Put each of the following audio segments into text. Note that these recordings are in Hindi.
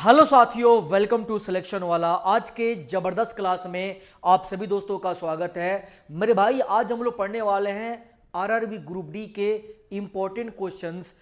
हेलो साथियों, वेलकम टू सिलेक्शन वाला। आज के जबरदस्त क्लास में आप सभी दोस्तों का स्वागत है। मेरे भाई, आज हम लोग पढ़ने वाले हैं आरआरबी ग्रुप डी के इंपॉर्टेंट क्वेश्चंस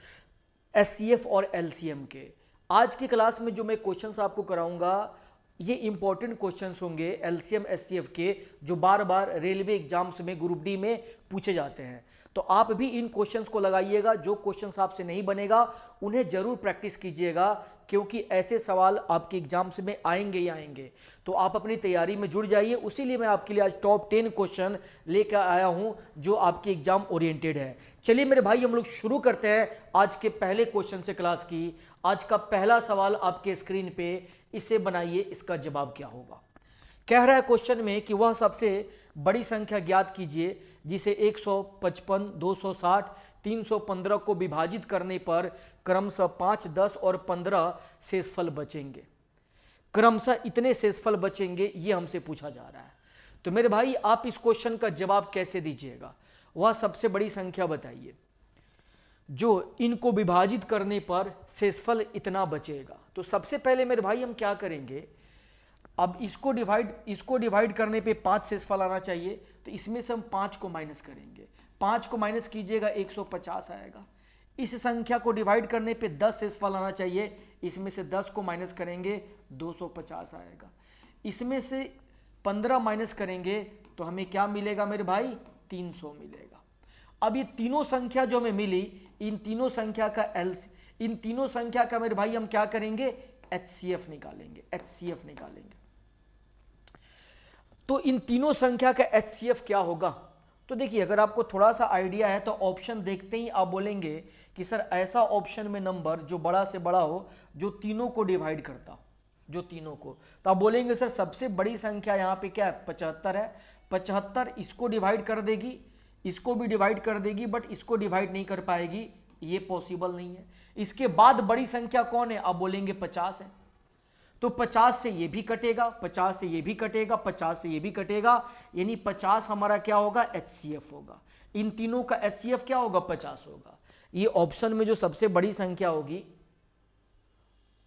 एससीएफ और एलसीएम के। आज की क्लास में जो मैं क्वेश्चंस आपको कराऊंगा ये इंपॉर्टेंट क्वेश्चंस होंगे एलसीएम एससीएफ के, जो बार बार रेलवे एग्जाम्स में ग्रुप डी में पूछे जाते हैं। तो आप भी इन क्वेश्चंस को लगाइएगा। जो क्वेश्चंस आपसे नहीं बनेगा उन्हें जरूर प्रैक्टिस कीजिएगा, क्योंकि ऐसे सवाल आपके एग्जाम्स में आएंगे ही आएंगे। तो आप अपनी तैयारी में जुड़ जाइए। उसीलिए मैं आपके लिए आज टॉप 10 क्वेश्चन लेकर आया हूं जो आपके एग्जाम ओरिएंटेड है। चलिए मेरे भाई, हम लोग शुरू करते हैं आज के पहले क्वेश्चन से क्लास की। आज का पहला सवाल आपके स्क्रीन पे, इसे बनाइए, इसका जवाब क्या होगा। कह रहा है क्वेश्चन में कि वह सबसे बड़ी संख्या ज्ञात कीजिए जिसे 155, 260, 315 को विभाजित करने पर क्रमशः 5, 10 और 15 शेषफल बचेंगे। क्रमशः इतने शेषफल बचेंगे, ये हमसे पूछा जा रहा है। तो मेरे भाई, आप इस क्वेश्चन का जवाब कैसे दीजिएगा। वह सबसे बड़ी संख्या बताइए जो इनको विभाजित करने पर शेषफल इतना बचेगा। तो सबसे पहले मेरे भाई हम क्या करेंगे, अब इसको डिवाइड करने पे 5 शेषफल आना चाहिए। तो इसमें से हम 5 को माइनस करेंगे। 5 को माइनस कीजिएगा 150 आएगा। इस संख्या को डिवाइड करने पे 10 शेषफल आना चाहिए। इसमें से 10 को माइनस करेंगे 250 आएगा। इसमें से 15 माइनस करेंगे तो हमें क्या मिलेगा मेरे भाई, 300 मिलेगा। अब ये तीनों संख्या जो हमें मिली, इन तीनों संख्या का मेरे भाई हम क्या करेंगे, एचसीएफ निकालेंगे। तो इन तीनों संख्या का एचसीएफ क्या होगा। तो देखिए, अगर आपको थोड़ा सा आइडिया है तो ऑप्शन देखते ही आप बोलेंगे कि सर ऐसा ऑप्शन में नंबर जो बड़ा से बड़ा हो, जो तीनों को डिवाइड करता हो, जो तीनों को। तो आप बोलेंगे सर सबसे बड़ी संख्या यहाँ पे क्या है, 75 है। 75 इसको डिवाइड कर देगी, इसको भी डिवाइड कर देगी, बट इसको डिवाइड नहीं कर पाएगी, ये पॉसिबल नहीं है। इसके बाद बड़ी संख्या कौन है, आप बोलेंगे 50 है। तो 50 से ये भी कटेगा, 50 से ये भी कटेगा, 50 से ये भी कटेगा, यानी 50 हमारा क्या होगा, एचसीएफ होगा। इन तीनों का एचसीएफ क्या होगा, 50 होगा। ये ऑप्शन में जो सबसे बड़ी संख्या होगी,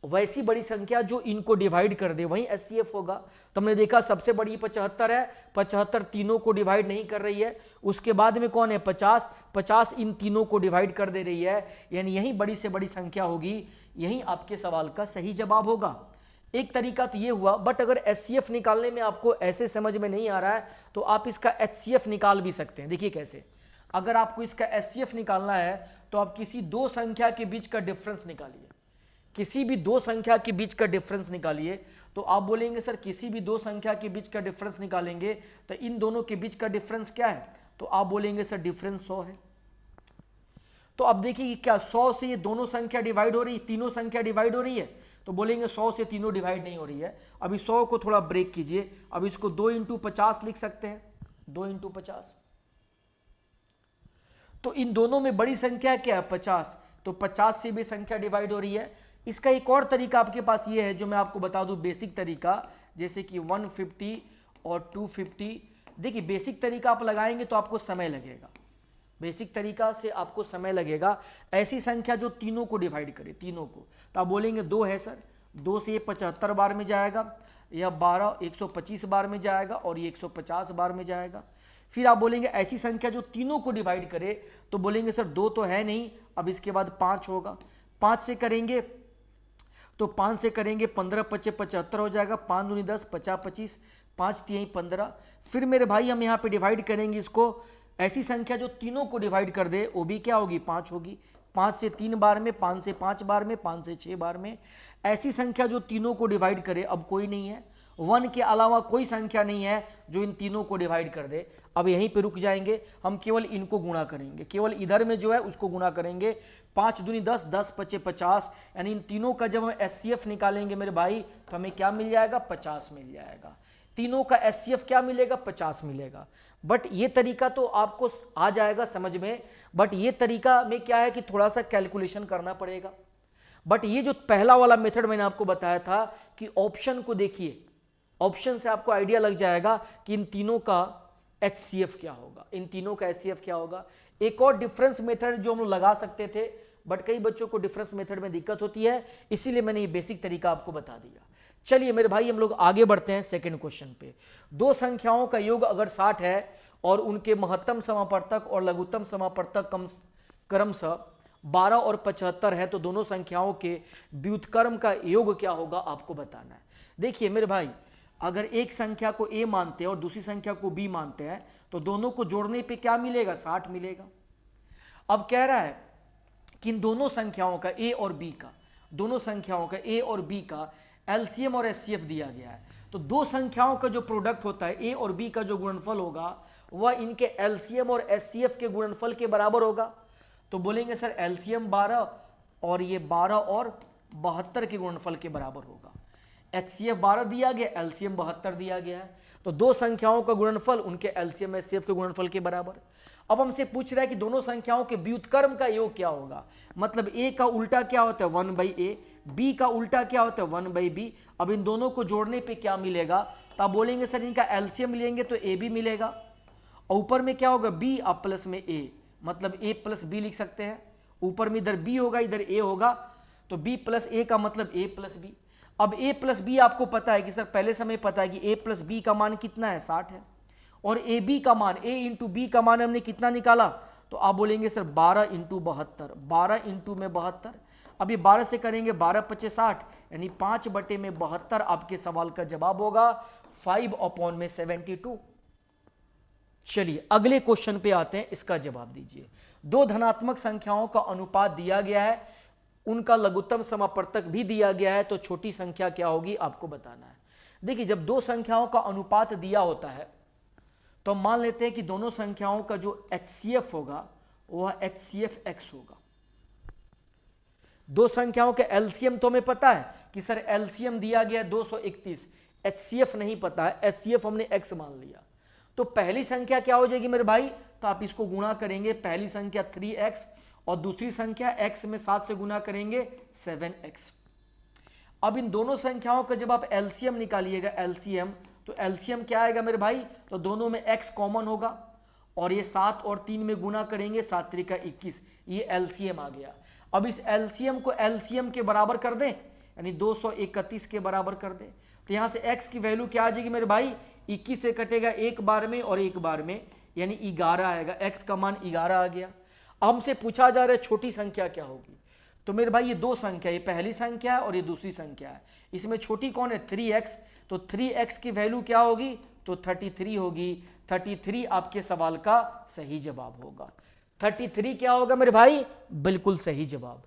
वैसी बड़ी संख्या जो इनको डिवाइड कर दे वही एचसीएफ होगा। तो हमने देखा सबसे बड़ी 75 है, 75 तीनों को डिवाइड नहीं कर रही है। उसके बाद में कौन है, 50, 50 इन तीनों को डिवाइड कर दे रही है, यानी यही बड़ी से बड़ी संख्या होगी। यही आपके सवाल का सही जवाब होगा। एक तरीका तो ये हुआ, बट अगर एचसीएफ निकालने में आपको ऐसे समझ में नहीं आ रहा है तो आप इसका एचसीएफ निकाल भी सकते हैं। देखिए कैसे, अगर आपको इसका एचसीएफ निकालना है तो आप किसी दो संख्या के बीच का डिफरेंस निकालिए। किसी भी दो संख्या के बीच का डिफरेंस निकालिए। तो आप बोलेंगे सर किसी भी दो संख्या के बीच का डिफरेंस निकालेंगे तो इन दोनों के बीच का डिफरेंस क्या है, तो आप बोलेंगे सर डिफरेंस 100 है। तो अब देखिए क्या 100 से ये दोनों संख्या डिवाइड हो रही है, तीनों संख्या डिवाइड हो रही है। तो बोलेंगे 100 से तीनों डिवाइड नहीं हो रही है। अभी 100 को थोड़ा ब्रेक कीजिए। अब इसको 2 × 50 लिख सकते हैं, 2 × 50। तो इन दोनों में बड़ी संख्या क्या है, 50। तो 50 से भी संख्या डिवाइड हो रही है। इसका एक और तरीका आपके पास ये है जो मैं आपको बता दूं, बेसिक तरीका, जैसे कि 150 और 250। देखिए बेसिक तरीका आप लगाएंगे तो आपको समय लगेगा, बेसिक तरीका से आपको समय लगेगा। ऐसी संख्या जो तीनों को डिवाइड करे, तीनों को। तो आप बोलेंगे 2 है सर, 2 से ये 75 बार में जाएगा, यह 12 125 बार में जाएगा और ये 150 बार में जाएगा। फिर आप बोलेंगे ऐसी संख्या जो तीनों को डिवाइड करे, तो बोलेंगे सर 2 तो है नहीं, अब इसके बाद 5 होगा। 5 से करेंगे तो 5 से करेंगे 15 × 5 = 75 हो जाएगा, 5 × 2 = 10, 50 × 25, 5 × 3 = 15। फिर मेरे भाई हम यहाँ पे डिवाइड करेंगे इसको। ऐसी संख्या जो तीनों को डिवाइड कर दे वो भी क्या होगी, 5 होगी। 5 से 3 बार में, 5 से 5 बार में, 5 से 6 बार में। ऐसी संख्या जो तीनों को डिवाइड करे अब कोई नहीं है, 1 के अलावा कोई संख्या नहीं है जो इन तीनों को डिवाइड कर दे। अब यहीं पे रुक जाएंगे, हम केवल इनको गुणा करेंगे, केवल इधर में जो है उसको गुणा करेंगे। 5 × 2 = 10, 10 × 5 = 50, यानी इन तीनों का जब हम एचसीएफ निकालेंगे मेरे भाई तो हमें क्या मिल जाएगा, 50 मिल जाएगा। तीनों का एचसीएफ क्या मिलेगा, 50 मिलेगा। बट ये तरीका तो आपको आ जाएगा समझ में, बट ये तरीका में क्या है कि थोड़ा सा कैलकुलेशन करना पड़ेगा। बट ये जो पहला वाला मेथड मैंने आपको बताया था कि ऑप्शन को देखिए, ऑप्शन से आपको आइडिया लग जाएगा कि इन तीनों का एचसीएफ क्या होगा, इन तीनों का एचसीएफ क्या होगा। एक और डिफरेंस मेथड जो हम लोग लगा सकते थे बट कई बच्चों को डिफरेंस मेथड में दिक्कत होती है, इसीलिए मैंने ये बेसिक तरीका आपको बता दिया। चलिए मेरे भाई हम लोग आगे बढ़ते हैं सेकंड क्वेश्चन पे। दो संख्याओं का योग अगर 60 है और उनके महत्तम समापवर्तक और लघुत्तम समापवर्तक क्रमशः 12 और 75 है तो दोनों संख्याओं के व्युत्क्रम का योग क्या होगा आपको बताना है। देखिए मेरे भाई, अगर एक संख्या को a मानते हैं और दूसरी संख्या को b मानते हैं तो दोनों को जोड़ने पे क्या मिलेगा, 60 मिलेगा। अब कह रहा है कि इन दोनों संख्याओं का a और b का, दोनों संख्याओं का a और b का एलसीएम और एचसीएफ दिया गया है। तो दो संख्याओं का जो प्रोडक्ट होता है a और b का जो गुणनफल होगा वह इनके एलसीएम और एचसीएफ के गुणनफल के बराबर होगा। तो बोलेंगे सर एलसीएम 12 और ये 12 और 72 के गुणनफल के बराबर होगा। एचसीएफ 12 दिया गया, एलसीएम 72 दिया गया है, तो दो संख्याओं का गुणनफल उनके एलसीएम एचसीएफ के गुणनफल के बराबर। अब हमसे पूछ रहा है कि दोनों संख्याओं के व्युत्क्रम का योग क्या होगा, मतलब ए का उल्टा क्या होता है 1/a, बी का उल्टा क्या होता है 1/b। अब इन दोनों को जोड़ने पे क्या मिलेगा, तो आप बोलेंगे सर इनका एलसीएम लेंगे तो ए बी मिलेगा, और ऊपर में क्या होगा b और प्लस में a, मतलब a प्लस b लिख सकते हैं। ऊपर में इधर b होगा इधर a होगा, तो b प्लस a का मतलब a प्लस b। अब a प्लस बी आपको पता है कि सर पहले से हमें पता है कि a प्लस बी का मान कितना है 60 है, और ए बी का मान a इंटू बी का मान हमने कितना निकाला, तो आप बोलेंगे सर 12 इंटू 72, 12 इंटू में 72। अब ये 12 से करेंगे 12 × 5 = 60, यानी 5/72 आपके सवाल का जवाब होगा 5/72। चलिए अगले क्वेश्चन पे आते हैं, इसका जवाब दीजिए। दो धनात्मक संख्याओं का अनुपात दिया गया है, उनका लघुत्तम समापवर्तक भी दिया गया है, तो छोटी संख्या क्या होगी आपको बताना है। देखिए जब दो संख्याओं का अनुपात दिया होता है तो मान लेते हैं कि दोनों संख्याओं का जो एचसीएफ होगा वह एचसीएफ एक्स होगा। दो संख्याओं के एलसीएम तो हमें पता है कि सर एलसीएम दिया गया 231, एचसीएफ नहीं पता है, एचसीएफ हमने एक्स मान लिया। तो पहली संख्या क्या हो जाएगी मेरे भाई, तो आप इसको गुणा करेंगे, पहली संख्या 3x और दूसरी संख्या x में 7 से गुणा करेंगे 7x। अब इन दोनों संख्याओं का जब आप एलसीएम निकालिएगा, एलसीएम, तो एलसीएम क्या आएगा मेरे भाई, तो दोनों में x कॉमन होगा और ये 7 और 3 में गुणा करेंगे, 7 × 3 = 21, ये एलसीएम आ गया। अब इस एलसीएम को एलसीएम के बराबर कर दें, यानी 231 के बराबर कर दें, तो यहाँ से x की वैल्यू क्या आ जाएगी मेरे भाई, 21 से कटेगा एक बार में और एक बार में, यानी 11 आएगा, x का मान 11 आ गया। हमसे पूछा जा रहा है छोटी संख्या क्या होगी, तो मेरे भाई ये दो संख्या, ये पहली संख्या है और ये दूसरी संख्या है, इसमें छोटी कौन है 3x, तो 3x की वैल्यू क्या होगी, तो 33 होगी। 33 आपके सवाल का सही जवाब होगा। 33 क्या होगा मेरे भाई, बिल्कुल सही जवाब।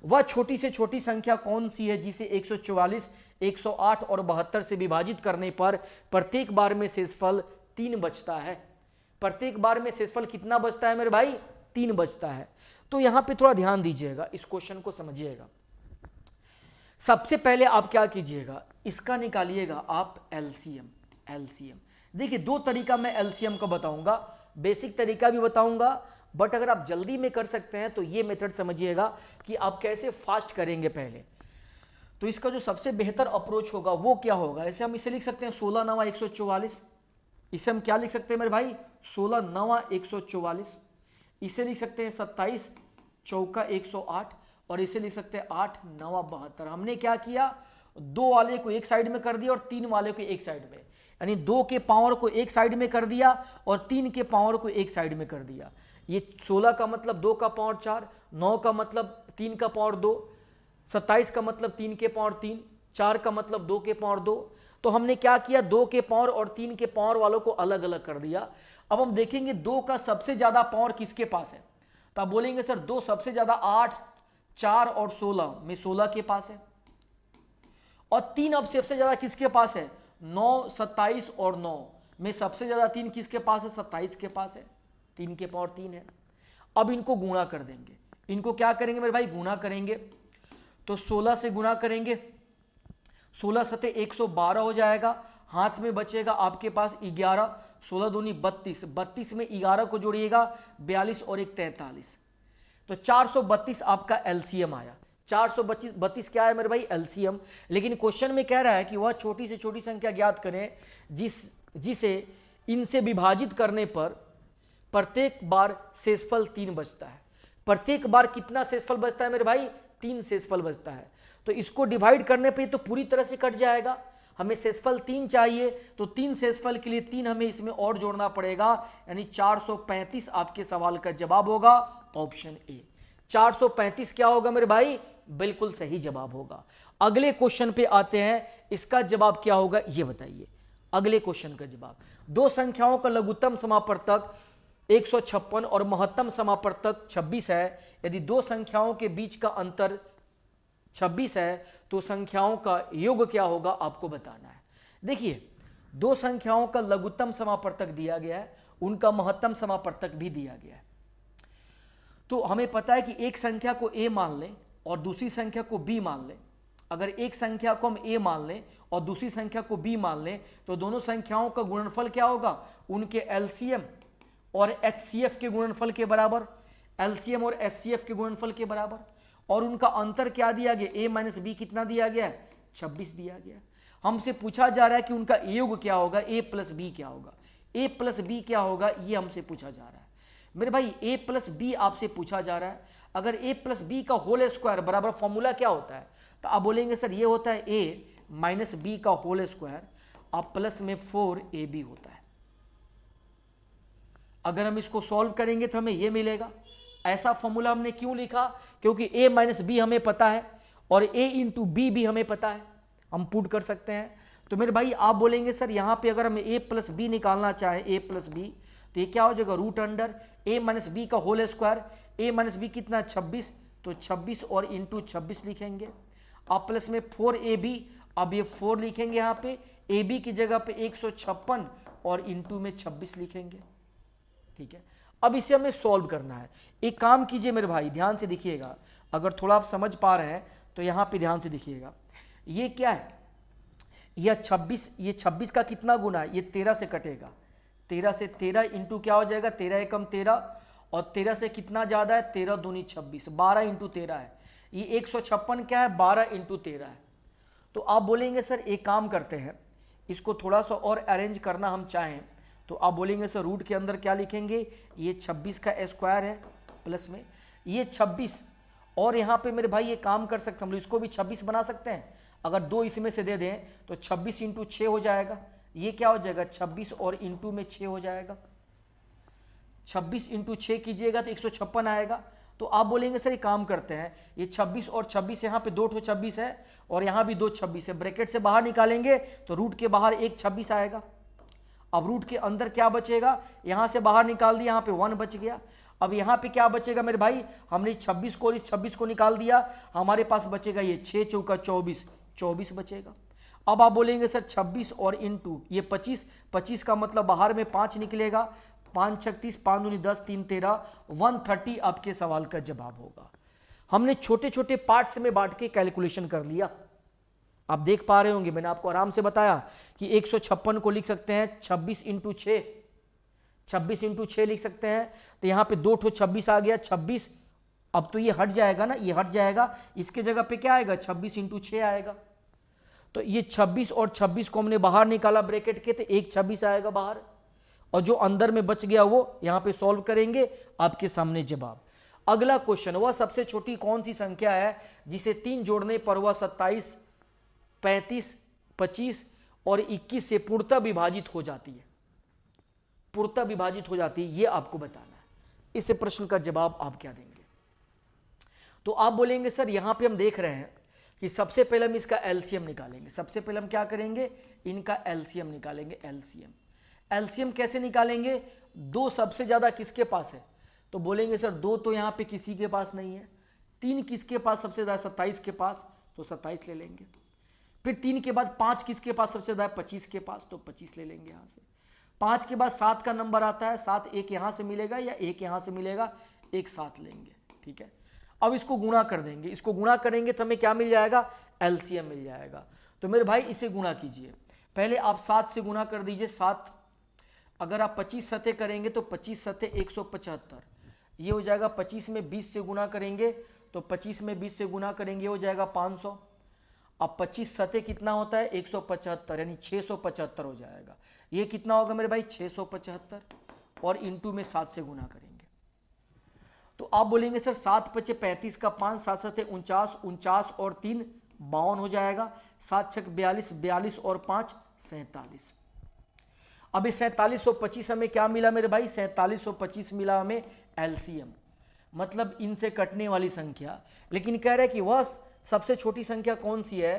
वह छोटी से छोटी संख्या कौन सी है जिसे 144, 108 और 72 से विभाजित करने पर प्रत्येक बार में शेषफल 3 बचता है। प्रत्येक बार में शेषफल कितना बचता है मेरे भाई, 3 बचता है। तो यहां पे थोड़ा ध्यान दीजिएगा, इस क्वेश्चन को समझिएगा। सबसे पहले आप क्या कीजिएगा, इसका निकालिएगा आप एलसीएम। एलसीएम देखिए दो तरीका मैं एलसीएम का बताऊंगा, बेसिक तरीका भी बताऊंगा, बट अगर आप जल्दी में कर सकते हैं तो ये मेथड समझिएगा कि आप कैसे फास्ट करेंगे पहले। तो इसका जो सबसे बेहतर अप्रोच होगा वो क्या होगा, ऐसे हम इसे लिख सकते हैं 16 9 144, इसे हम क्या लिख सकते हैं मेरे भाई, 16 9 144, इसे लिख सकते हैं 27 चौका 108, और इसे लिख सकते हैं 8 9 72। हमने क्या किया, 2 वाले को एक साइड में कर दिया और 3 वाले को एक साइड में, यानी 2 के पावर को एक साइड में कर दिया और 3 के पावर को एक साइड में कर दिया। ये 16 का मतलब 2 का पावर 4, 9 का मतलब 3 का पावर 2, 27 का मतलब 3 के पावर 3, 4 का मतलब 2 के पावर 2। तो हमने क्या किया, 2 के पावर और 3 के पावर वालों को अलग अलग कर दिया। अब हम देखेंगे 2 का सबसे ज्यादा पावर किसके पास है, तो आप बोलेंगे सर 2 सबसे ज्यादा 8, 4 और 16 में 16 के पास है, और 3 अब सबसे ज्यादा किसके पास है, 9, 27 और 9 में सबसे ज्यादा 3 किसके पास है, 27 के पास है, 3 के पावर 3 है। अब इनको गुणा कर देंगे, इनको क्या करेंगे मेरे भाई, गुणा करेंगे, तो 16 से गुणा करेंगे, 16 सते 112 हो जाएगा, हाथ में बचेगा आपके पास 11, 16 दूनी 32, 32 में 11 को जोड़िएगा 42 और 1 43, तो 432 आपका एलसीएम आया। 432 क्या है मेरे भाई, एलसीएम। लेकिन क्वेश्चन में कह रहा है कि वह छोटी से छोटी संख्या ज्ञात करें जिसे इनसे विभाजित करने पर प्रत्येक बार शेषफल 3 बचता है। प्रत्येक बार कितना शेषफल बचता है मेरे भाई? 3 शेषफल बचता है। तो इसको डिवाइड करने पे तो पूरी तरह से कट जाएगा। हमें शेषफल 3 चाहिए, तो 3 शेषफल के लिए 3 हमें इसमें और जोड़ना पड़ेगा, यानी 435 आपके सवाल का जवाब होगा ऑप्शन ए। 435 क्या होगा मेरे भाई? बिल्कुल सही जवाब होगा। अगले क्वेश्चन पे आते हैं, इसका जवाब क्या होगा ये बताइए। अगले क्वेश्चन का जवाब, दो संख्याओं का लघुत्तम समापवर्तक 156 और महत्तम समापवर्तक 26 है। यदि दो संख्याओं के बीच का अंतर 26 है तो संख्याओं का योग क्या होगा आपको बताना है। देखिए, दो संख्याओं का लघुत्तम समापवर्तक दिया गया है, उनका महत्तम समापवर्तक भी दिया गया है। तो हमें पता है कि एक संख्या को a मान लें और दूसरी संख्या को b मान लें। अगर एक संख्या को हम a मान लें और दूसरी संख्या को b मान लें तो दोनों संख्याओं का गुणनफल क्या होगा? उनके एलसीएम और एचसीएफ के गुणनफल के बराबर, एलसीएम और एचसीएफ के गुणनफल के बराबर। और उनका अंतर क्या दिया गया? a माइनस बी कितना दिया गया है? 26 दिया गया। हमसे पूछा जा रहा है कि उनका योग क्या होगा, a प्लस बी क्या होगा। a प्लस बी क्या होगा ये हमसे पूछा जा रहा है मेरे भाई। a प्लस बी आपसे पूछा जा रहा है। अगर a प्लस बी का होल स्क्वायर बराबर फॉर्मूला क्या होता है? तो आप बोलेंगे सर ये होता है a माइनस बी का होल स्क्वायर और प्लस में 4ab होता है। अगर हम इसको सॉल्व करेंगे तो हमें ये मिलेगा। ऐसा फॉर्मूला हमने क्यों लिखा? क्योंकि a माइनस बी हमें पता है और a इंटू बी भी हमें पता है, हम पुट कर सकते हैं। तो मेरे भाई आप बोलेंगे सर यहाँ पे अगर हम a प्लस बी निकालना चाहें, a प्लस बी, तो ये क्या हो जाएगा? Root under a minus B का whole square. a minus B कितना? 26, तो 26 और इंटू 26 लिखेंगे। अब प्लस में 4ab, अब ये 4 लिखेंगे यहाँ पे, ab की जगह पे 156 और इंटू में 26 लिखेंगे। ठीक है, अब इसे हमें सॉल्व करना है। एक काम कीजिए मेरे भाई, ध्यान से देखिएगा, अगर थोड़ा आप समझ पा रहे हैं तो यहाँ पे ध्यान से देखिएगा। ये क्या है? यह 26, ये 26 का कितना गुना है? ये 13 से कटेगा। 13 से 13 इंटू क्या हो जाएगा? 13 एकम 13, और 13 से कितना ज़्यादा है? 13 दूनी 26, 12 इंटू 13 है। ये 156 क्या है? 12 इंटू 13 है। तो आप बोलेंगे सर एक काम करते हैं, इसको थोड़ा सा और अरेंज करना हम चाहें तो आप बोलेंगे सर रूट के अंदर क्या लिखेंगे? ये 26 का स्क्वायर है प्लस में ये 26, और यहाँ पे मेरे भाई ये काम कर सकते हैं हम लोग, इसको भी 26 बना सकते हैं। अगर 2 इसमें से दे दें तो 26 इंटू 6 हो जाएगा। ये क्या हो जाएगा? 26 और इंटू में 6 हो जाएगा। 26 इंटू 6 कीजिएगा तो 156 आएगा। तो आप बोलेंगे सर एक काम करते हैं, ये 26 और 26 यहाँ पे 2 26 है और यहाँ भी 2 26 है, ब्रैकेट से बाहर निकालेंगे तो रूट के बाहर एक 26 आएगा। अब रूट के अंदर क्या बचेगा? यहाँ से बाहर निकाल दिया, यहाँ पे 1 बच गया। अब यहाँ पे क्या बचेगा मेरे भाई? हमने इस 26 को निकाल दिया, हमारे पास बचेगा ये 6 चौका 24, 24 बचेगा। अब आप बोलेंगे सर 26 और इंटू ये 25, 25 का मतलब बाहर में 5 निकलेगा, 5 36, 5 दूनी 10, 3 13, 130 आपके सवाल का जवाब होगा। हमने छोटे छोटे पार्ट्स में बांट के कैलकुलेशन कर लिया। आप देख पा रहे होंगे, मैंने आपको आराम से बताया कि 156 को लिख सकते हैं 26 इंटू 6, 26 इंटू 6 लिख सकते हैं। तो यहाँ पे 2 26 आ गया, 26। अब तो ये हट जाएगा ना, ये हट जाएगा, इसके जगह पे क्या आएगा? 26 इंटू 6 आएगा। तो ये 26 और 26 को हमने बाहर निकाला ब्रैकेट के, तो एक 26 आएगा बाहर, और जो अंदर में बच गया वो यहाँ पे सॉल्व करेंगे, आपके सामने जवाब। अगला क्वेश्चन, वह सबसे छोटी कौन सी संख्या है जिसे 3 जोड़ने पर वह 27, 35, 25 और 21 से पूर्णतः विभाजित हो जाती है? पूर्णतः विभाजित हो जाती है, ये आपको बताना है। इस प्रश्न का जवाब आप क्या देंगे? तो आप बोलेंगे सर यहाँ पे हम देख रहे हैं कि सबसे पहले हम इसका एलसीएम निकालेंगे। सबसे पहले हम क्या करेंगे? इनका एलसीएम निकालेंगे। एलसीएम कैसे निकालेंगे? 2 सबसे ज्यादा किसके पास है? तो बोलेंगे सर 2 तो यहाँ पे किसी के पास नहीं है। 3 किसके पास सबसे ज्यादा? 27 के पास, तो 27 ले लेंगे। फिर 3 के बाद 5 किसके पास सबसे ज्यादा? 25 के पास, तो 25 ले लेंगे यहाँ से। 5 के बाद 7 का नंबर आता है, 7 एक यहाँ से मिलेगा या एक यहाँ से मिलेगा, एक 7 लेंगे। ठीक है, अब इसको गुणा कर देंगे। इसको गुणा करेंगे तो हमें क्या मिल जाएगा? एलसीएम मिल जाएगा। तो मेरे भाई इसे गुणा कीजिए। पहले आप 7 से गुणा कर दीजिए। 7 अगर आप 25 सतह करेंगे तो 25 सतह 175, ये हो जाएगा। 25 में 20 से गुणा करेंगे तो 25 में 20 से गुणा करेंगे हो जाएगा 500। अब 25 सतह कितना होता है? 175, यानी 675 हो जाएगा। ये कितना होगा मेरे भाई? 675, और इंटू में 7 से गुणा करेंगे तो आप बोलेंगे सर 7 × 5 = 35 का 5, 7 7 = 49, 49 और 3 52 हो जाएगा, 7 6 42, 42 और 5 47। अब इस 4725 हमें क्या मिला मेरे भाई, 4725 मिला हमें एलसीएम, मतलब इनसे कटने वाली संख्या। लेकिन कह रहे हैं कि वह सबसे छोटी संख्या कौन सी है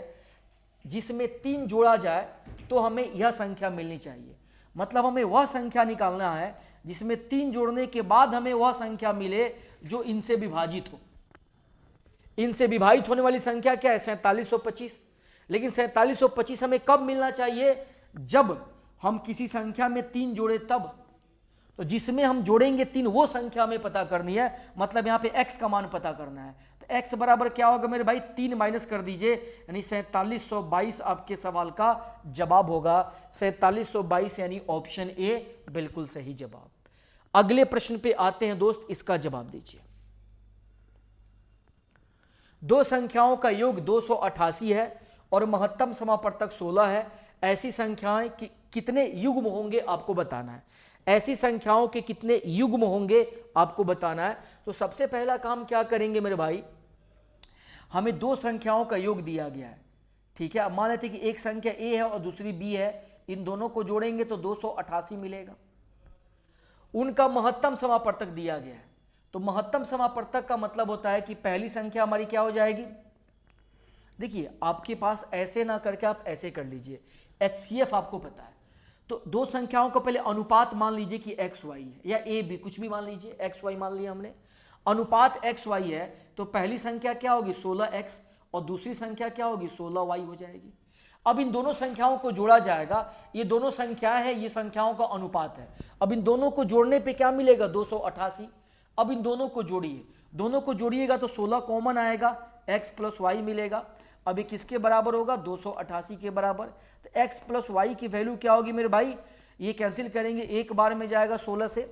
जिसमें 3 जोड़ा जाए तो हमें यह संख्या मिलनी चाहिए। मतलब हमें वह संख्या निकालना है जिसमें 3 जोड़ने के बाद हमें वह संख्या मिले जो इनसे विभाजित हो। इनसे विभाजित होने वाली संख्या क्या है, 4725। लेकिन 4725 हमें कब मिलना चाहिए, जब हम किसी संख्या में 3 जोड़े तब। तो जिसमें हम जोड़ेंगे 3 वो संख्या हमें पता करनी है, मतलब यहां पे x का मान पता करना है। तो x बराबर क्या होगा मेरे भाई, 3 माइनस कर दीजिए, यानी 4722 आपके सवाल का जवाब होगा। 4722 यानी ऑप्शन ए बिल्कुल सही जवाब। अगले प्रश्न पे आते हैं दोस्त, इसका जवाब दीजिए। दो संख्याओं का योग 288 है और महत्तम समापवर्तक 16 है। ऐसी संख्याएं कितने युग्म होंगे आपको बताना है। ऐसी संख्याओं के कितने युग्म होंगे आपको बताना है। तो सबसे पहला काम क्या करेंगे मेरे भाई, हमें दो संख्याओं का योग दिया गया है, ठीक है। अब मान लेते कि एक संख्या a है और दूसरी b है, इन दोनों को जोड़ेंगे तो 288 मिलेगा। उनका महत्तम समापवर्तक दिया गया है, तो महत्तम समापवर्तक का मतलब होता है कि पहली संख्या हमारी क्या हो जाएगी। देखिए आपके पास ऐसे ना करके आप ऐसे कर लीजिए, HCF आपको पता है। तो दो संख्याओं का पहले अनुपात मान लीजिए कि x y है या a b, कुछ भी मान लीजिए, x y मान लिया हमने। अनुपात x y है तो पहली संख्या क्या होगी 16x और दूसरी संख्या क्या होगी 16y हो जाएगी। अब इन दोनों संख्याओं को जोड़ा जाएगा, ये दोनों संख्याएं हैं, ये संख्याओं का अनुपात है। अब इन दोनों को जोड़ने पे क्या मिलेगा 288। अब इन दोनों को जोड़िए, दोनों को जोड़िएगा तो 16 कॉमन आएगा, x + y मिलेगा। अब ये किसके बराबर होगा 288 के बराबर। तो x + y की वैल्यू क्या होगी मेरे भाई, ये कैंसिल करेंगे, एक बार में जाएगा 16 से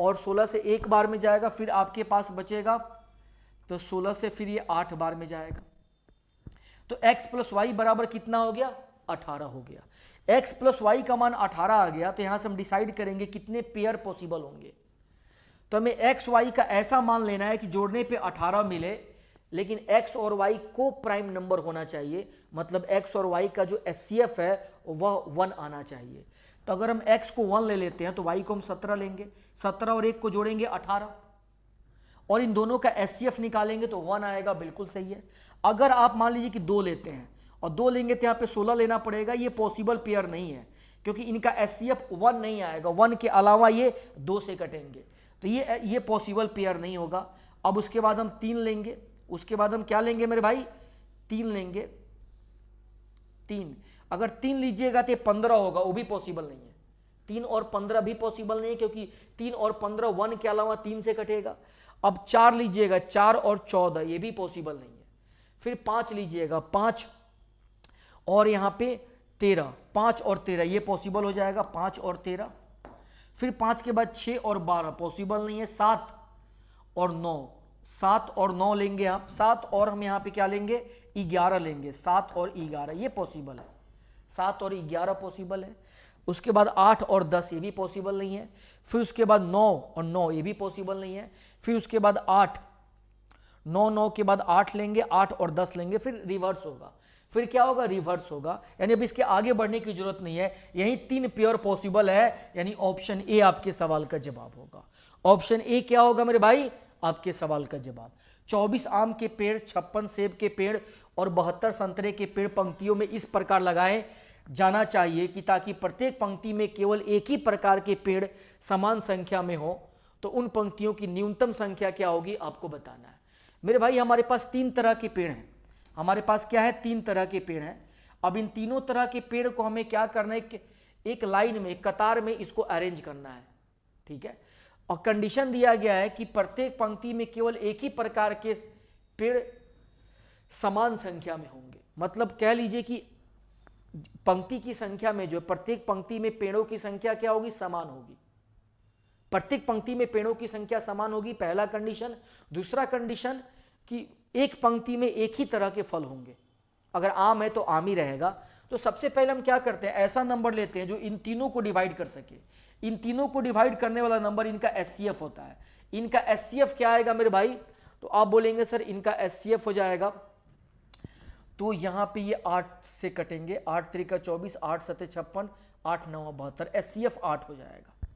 और 16 से एक बार में जाएगा, फिर आपके पास बचेगा तो 16 से फिर ये 8 बार में जाएगा। तो x + y बराबर कितना हो गया 18 हो गया। x + y का मान 18 आ गया, तो यहां से हम डिसाइड करेंगे कितने पेयर पॉसिबल होंगे। तो हमें x y का ऐसा मान लेना है कि जोड़ने पे 18 मिले, लेकिन x और y को प्राइम नंबर होना चाहिए, मतलब x और y का जो HCF है वह 1 आना चाहिए। तो अगर हम x को 1 ले लेते हैं तो y को हम 17 लेंगे, 17 और 1 को जोड़ेंगे 18 और इन दोनों का HCF निकालेंगे तो 1 आएगा, बिल्कुल सही है। अगर आप मान लीजिए कि 2 लेते हैं और 2 लेंगे तो यहाँ पे 16 लेना पड़ेगा, ये पॉसिबल पेयर नहीं है क्योंकि इनका HCF 1 नहीं आएगा, 1 के अलावा ये 2 से कटेंगे, तो ये पॉसिबल पेयर नहीं होगा। अब उसके बाद हम 3 लेंगे, उसके बाद हम क्या लेंगे मेरे भाई 3 लेंगे, 3 अगर 3 लीजिएगा तो 15 होगा, वो भी पॉसिबल नहीं है। 3 और 15 भी पॉसिबल नहीं है क्योंकि 3 और 15 1 के अलावा 3 से कटेगा। अब 4 लीजिएगा, 4 और 14 ये भी पॉसिबल नहीं है। फिर 5 लीजिएगा, 5 और यहाँ पे 13, 5 और 13 ये पॉसिबल हो जाएगा, 5 और 13। फिर 5 के बाद 6 और 12 पॉसिबल नहीं है, 7 और 9, 7 और 9 लेंगे आप, 7 और हम यहाँ पे क्या लेंगे 11 लेंगे, 7 और 11 ये पॉसिबल है, 7 और 11 पॉसिबल है। उसके बाद 8 और 10 ये भी पॉसिबल नहीं है। फिर उसके बाद 9 और 9 ये भी पॉसिबल नहीं है। फिर उसके बाद 8, 9 9 के बाद 8 लेंगे, 8 और 10 लेंगे, फिर रिवर्स होगा। फिर क्या होगा रिवर्स होगा, यानी अब इसके आगे बढ़ने की जरूरत नहीं है, यही 3 पेयर पॉसिबल है, यानी ऑप्शन ए आपके सवाल का जवाब होगा। ऑप्शन ए क्या होगा मेरे भाई आपके सवाल का जवाब। 24 आम के पेड़, 56 सेब के पेड़ और 72 संतरे के पेड़ पंक्तियों में इस प्रकार लगाए जाना चाहिए कि ताकि प्रत्येक पंक्ति में केवल एक ही प्रकार के पेड़ समान संख्या में हो, तो उन पंक्तियों की न्यूनतम संख्या क्या होगी आपको बताना है। मेरे भाई हमारे पास 3 तरह के पेड़ हैं, हमारे पास क्या है 3 तरह के पेड़ हैं। अब इन तीनों तरह के पेड़ को हमें क्या करना है, एक लाइन में, एक कतार में इसको अरेंज करना है, ठीक है। और कंडीशन दिया गया है कि प्रत्येक पंक्ति में केवल एक ही प्रकार के पेड़ समान संख्या में होंगे। मतलब कह लीजिए कि पंक्ति की संख्या में जो प्रत्येक पंक्ति में पेड़ों की संख्या क्या होगी समान होगी, प्रत्येक पंक्ति में पेड़ों की संख्या समान होगी, पहला कंडीशन। दूसरा कंडीशन कि एक पंक्ति में एक ही तरह के फल होंगे, अगर आम है तो आम ही रहेगा। तो सबसे पहले हम क्या करते हैं, ऐसा नंबर लेते हैं जो इन तीनों को डिवाइड कर सके। इन तीनों को डिवाइड करने वाला नंबर इनका HCF होता है। इनका एचसीएफ क्या आएगा मेरे भाई, तो आप बोलेंगे सर इनका एचसीएफ हो जाएगा, तो यहां पे ये 8 से कटेंगे, 8 3 24, 8 7 56, 8 9 72, एचसीएफ 8 हो जाएगा।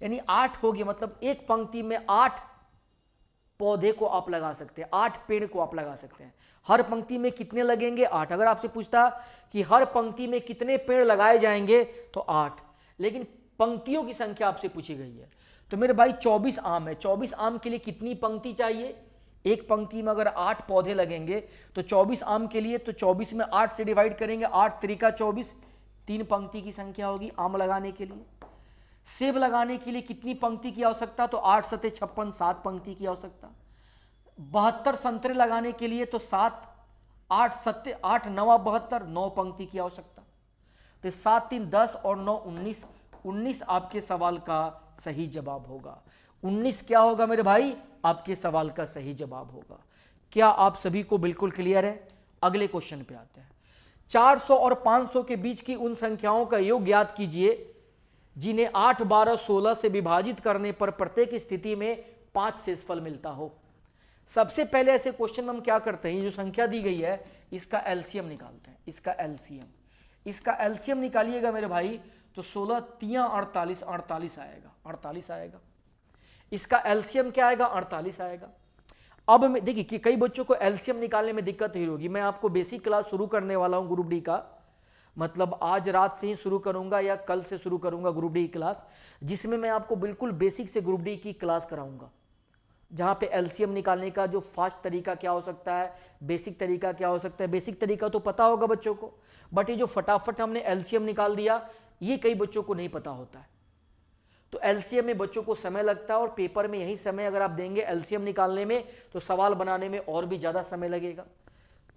यानी 8 हो गया, मतलब एक पंक्ति में 8 पौधे को आप लगा सकते हैं, 8 पेड़ को आप लगा सकते हैं। हर पंक्ति में कितने लगेंगे, 8। अगर आपसे पूछता कि हर पंक्ति में कितने पेड़ लगाए जाएंगे तो 8, लेकिन पंक्तियों की संख्या आपसे पूछी गई है। तो मेरे भाई 24 आम है, 24 आम के लिए कितनी पंक्ति चाहिए, एक पंक्ति में अगर 8 पौधे लगेंगे तो 24 आम के लिए, तो 24 में 8 से डिवाइड करेंगे, 8 3 24, 3 पंक्ति की संख्या होगी आम लगाने के लिए। सेब लगाने के लिए कितनी पंक्ति की आवश्यकता, तो 8 7 56, 7 पंक्ति की आवश्यकता। 72 संतरे लगाने के लिए तो 7 8 7 8 9 72, 9 पंक्ति की आवश्यकता। तो 7 3 10 और 9 19, 19 आपके सवाल का सही जवाब होगा। 19 क्या होगा मेरे भाई, आपके सवाल का सही जवाब होगा। क्या आप सभी को बिल्कुल क्लियर है? अगले क्वेश्चन पे आते हैं। 400 और 500 के बीच की उन संख्याओं का योग ज्ञात कीजिए जिन्हें 8 12 16 से विभाजित करने पर प्रत्येक स्थिति में 5 शेषफल मिलता हो। सबसे पहले ऐसे क्वेश्चन हम क्या करते हैं, जो संख्या दी गई है इसका एलसीएम निकालते हैं। इसका एलसीएम निकालिएगा मेरे भाई, तो 16 3 48, 48 आएगा, 48 आएगा। इसका एलसीएम क्या आएगा, 48 आएगा। अब देखिए कि कई बच्चों को एलसीएम निकालने में दिक्कत हुई होगी। मैं आपको बेसिक क्लास शुरू करने वाला हूं ग्रुप डी का, मतलब आज रात से ही शुरू करूंगा या कल से शुरू करूंगा ग्रुप डी क्लास, जिसमें मैं आपको बिल्कुल बेसिक से ग्रुप डी की क्लास कराऊंगा, जहां पे एलसीएम निकालने का जो फास्ट तरीका क्या हो सकता है, बेसिक तरीका क्या हो सकता है। बेसिक तरीका तो पता होगा बच्चों को, बट ये जो फटाफट हमने एलसीएम निकाल दिया ये कई बच्चों को नहीं पता होता है। तो एलसीएम में बच्चों को समय लगता है और पेपर में यही समय अगर आप देंगे एलसीएम निकालने में तो सवाल बनाने में और भी ज़्यादा समय लगेगा।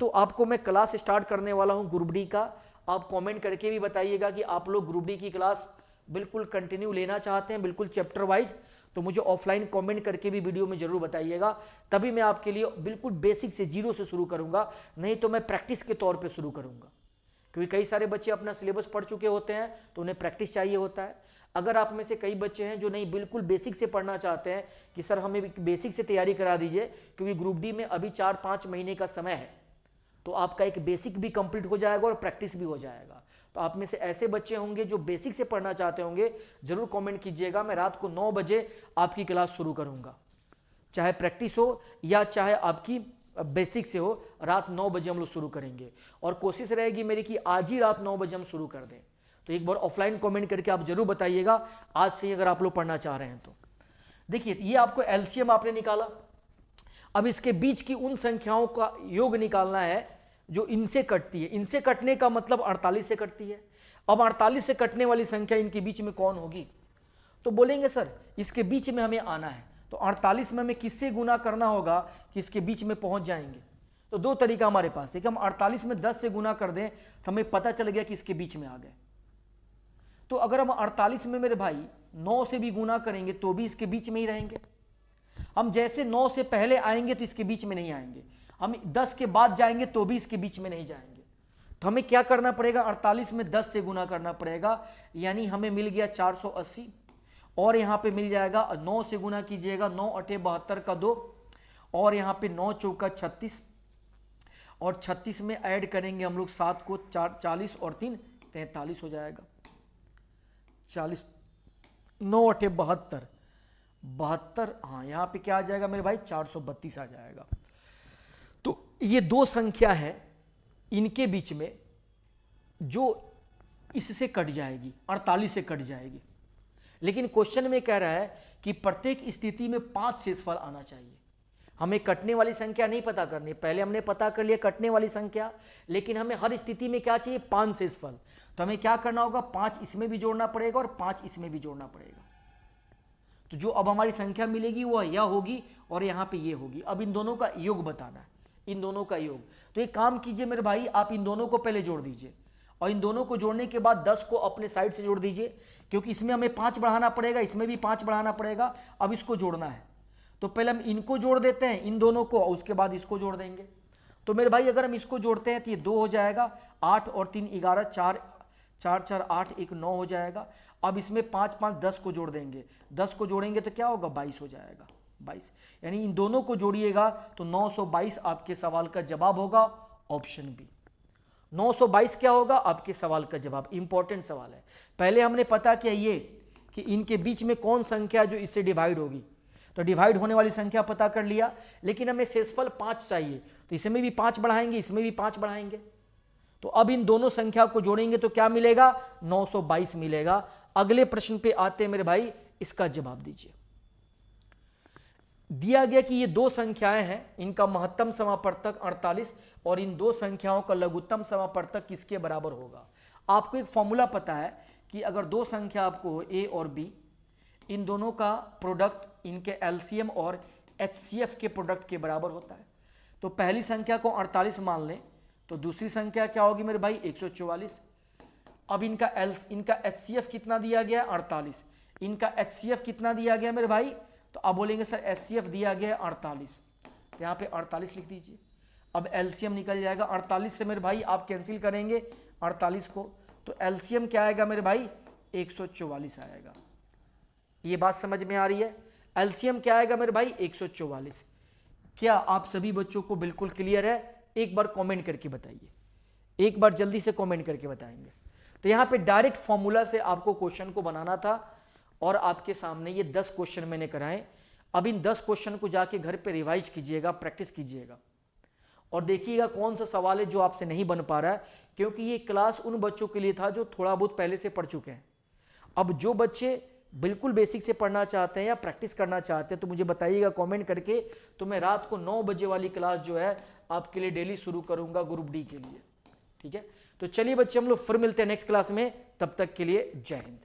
तो आपको मैं क्लास स्टार्ट करने वाला हूं ग्रुप डी का। आप कमेंट करके भी बताइएगा कि आप लोग ग्रुप डी की क्लास बिल्कुल कंटिन्यू लेना चाहते हैं, बिल्कुल चैप्टर वाइज, तो मुझे ऑफलाइन कमेंट करके भी वीडियो में जरूर बताइएगा। तभी मैं आपके लिए बिल्कुल बेसिक से जीरो से शुरू करूंगा, नहीं तो मैं प्रैक्टिस के तौर पे शुरू करूंगा, क्योंकि कई सारे बच्चे अपना सिलेबस पढ़ चुके होते हैं तो उन्हें प्रैक्टिस चाहिए होता है। अगर आप में से कई बच्चे हैं जो नहीं बिल्कुल बेसिक से पढ़ना चाहते हैं कि सर हमें बेसिक से तैयारी करा दीजिए, क्योंकि ग्रुप डी में अभी 4-5 महीने का समय है, तो आपका एक बेसिक भी कंप्लीट हो जाएगा और प्रैक्टिस भी हो जाएगा। तो आप में से ऐसे बच्चे होंगे जो बेसिक से पढ़ना चाहते होंगे, जरूर कमेंट कीजिएगा। मैं रात को 9 बजे आपकी क्लास शुरू करूंगा, चाहे प्रैक्टिस हो या चाहे आपकी बेसिक से हो, रात 9 बजे हम लोग शुरू करेंगे। और कोशिश रहेगी मेरी कि आज ही रात 9 बजे हम शुरू कर दें। तो एक बार ऑफलाइन कमेंट करके आप जरूर बताइएगा आज से ही अगर आप लोग पढ़ना चाह रहे हैं तो। देखिए ये आपको एलसीएम आपने निकाला, अब इसके बीच की उन संख्याओं का योग निकालना है जो इनसे कटती है। इनसे कटने का मतलब 48 से कटती है। अब 48 से कटने वाली संख्या इनके बीच में कौन होगी, तो बोलेंगे सर इसके बीच में हमें आना है, तो 48 में हमें किससे गुना करना होगा कि इसके बीच में पहुंच जाएंगे। तो दो तरीका हमारे पास है कि हम 48 में 10 से गुना कर दें तो हमें पता चल गया कि इसके बीच में आ गए। तो अगर हम 48 में मेरे भाई 9 से भी गुना करेंगे तो भी इसके बीच में ही रहेंगे। हम जैसे 9 से पहले आएंगे तो इसके बीच में नहीं आएंगे, हम 10 के बाद जाएंगे तो भी इसके बीच में नहीं जाएंगे। तो हमें क्या करना पड़ेगा, 48 में 10 से गुना करना पड़ेगा, यानी हमें मिल गया 480, और यहाँ पे मिल जाएगा 9 से गुना कीजिएगा, 9 8 72 का 2, और यहाँ पे 9 चौका 36, और 36 में ऐड करेंगे हम लोग 7 को, 40 और 3 43 हो जाएगा, 40 9 8 72, 72, हाँ यहाँ पे क्या आ जाएगा मेरे भाई 432 आ जाएगा। तो ये दो संख्या है इनके बीच में जो इससे कट जाएगी, 48 से कट जाएगी। लेकिन क्वेश्चन में कह रहा है कि प्रत्येक स्थिति में 5 शेषफल आना चाहिए। हमें कटने वाली संख्या नहीं पता करनी, पहले हमने पता कर लिया कटने वाली संख्या, लेकिन हमें हर स्थिति में क्या चाहिए, 5 शेषफल। तो हमें क्या करना होगा, 5 इसमें भी जोड़ना पड़ेगा और 5 इसमें भी जोड़ना पड़ेगा। तो जो अब हमारी संख्या मिलेगी वह यह होगी और यहाँ पे ये होगी। अब इन दोनों का योग बताना है, इन दोनों का योग। तो एक काम कीजिए मेरे भाई, आप इन दोनों को पहले जोड़ दीजिए और इन दोनों को जोड़ने के बाद 10 को अपने साइड से जोड़ दीजिए, क्योंकि इसमें हमें 5 बढ़ाना पड़ेगा, इसमें भी 5 बढ़ाना पड़ेगा। अब इसको जोड़ना है तो पहले हम इनको जोड़ देते हैं, इन दोनों को, और उसके बाद इसको जोड़ देंगे। तो मेरे भाई अगर हम इसको जोड़ते हैं तो ये 2 हो जाएगा, 8 और 3 11, 4 4 8 1 9 हो जाएगा। अब इसमें 5 5 10 को जोड़ देंगे, 10 को जोड़ेंगे तो क्या होगा 22 हो जाएगा, 22। यानी इन दोनों को जोड़िएगा तो 922 आपके सवाल का जवाब होगा, ऑप्शन बी। 922 क्या होगा आपके सवाल का जवाब। इंपॉर्टेंट सवाल है। पहले हमने पता किया ये कि इनके बीच में कौन संख्या जो इससे डिवाइड होगी, तो डिवाइड होने वाली संख्या पता कर लिया, लेकिन हमें शेषफल 5 चाहिए, तो इसमें भी 5 बढ़ाएंगे, इसमें भी 5 बढ़ाएंगे। तो अब इन दोनों संख्या को जोड़ेंगे तो क्या मिलेगा, 922 मिलेगा। अगले प्रश्न पे आते हैं मेरे भाई, इसका जवाब दीजिए। दिया गया कि ये दो संख्याएं हैं, इनका महत्तम समापवर्तक 48 और इन दो संख्याओं का लघुत्तम समापवर्तक किसके बराबर होगा। आपको एक फॉर्मूला पता है कि अगर दो संख्या आपको हो ए और बी, इन दोनों का प्रोडक्ट इनके एलसीएम और एचसीएफ के प्रोडक्ट के बराबर होता है। तो पहली संख्या को 48 मान लें तो दूसरी संख्या क्या होगी मेरे भाई, 144। अब इनका एचसीएफ कितना दिया गया, 48। इनका एचसीएफ कितना दिया गया मेरे भाई, तो अब बोलेंगे सर एचसीएफ दिया गया 48, तो यहाँ पे 48 लिख दीजिए। अब एलसीएम निकल जाएगा, 48 से मेरे भाई आप कैंसिल करेंगे 48 को, तो एलसीएम क्या आएगा मेरे भाई, 144 आएगा। ये बात समझ में आ रही है। एलसीएम क्या आएगा मेरे भाई, 144। क्या आप सभी बच्चों को बिल्कुल क्लियर है? एक बार कमेंट करके बताइए, एक बार जल्दी से कमेंट करके बताएंगे। तो यहाँ पे डायरेक्ट फॉर्मूला से आपको क्वेश्चन को बनाना था और आपके सामने ये 10 क्वेश्चन मैंने कराए। अब इन 10 क्वेश्चन को जाके घर पे रिवाइज कीजिएगा, प्रैक्टिस कीजिएगा और देखिएगा कौन सा सवाल है जो आपसे नहीं बन पा रहा है, क्योंकि ये क्लास उन बच्चों के लिए था जो थोड़ा बहुत पहले से पढ़ चुके हैं। अब जो बच्चे बिल्कुल बेसिक से पढ़ना चाहते हैं या प्रैक्टिस करना चाहते हैं तो मुझे बताइएगा कमेंट करके, तो मैं रात को 9 बजे वाली क्लास जो है आपके लिए डेली शुरू करूंगा ग्रुप डी के लिए। ठीक है, तो चलिए बच्चे हम लोग फिर मिलते हैं नेक्स्ट क्लास में, तब तक के लिए जय हिंद।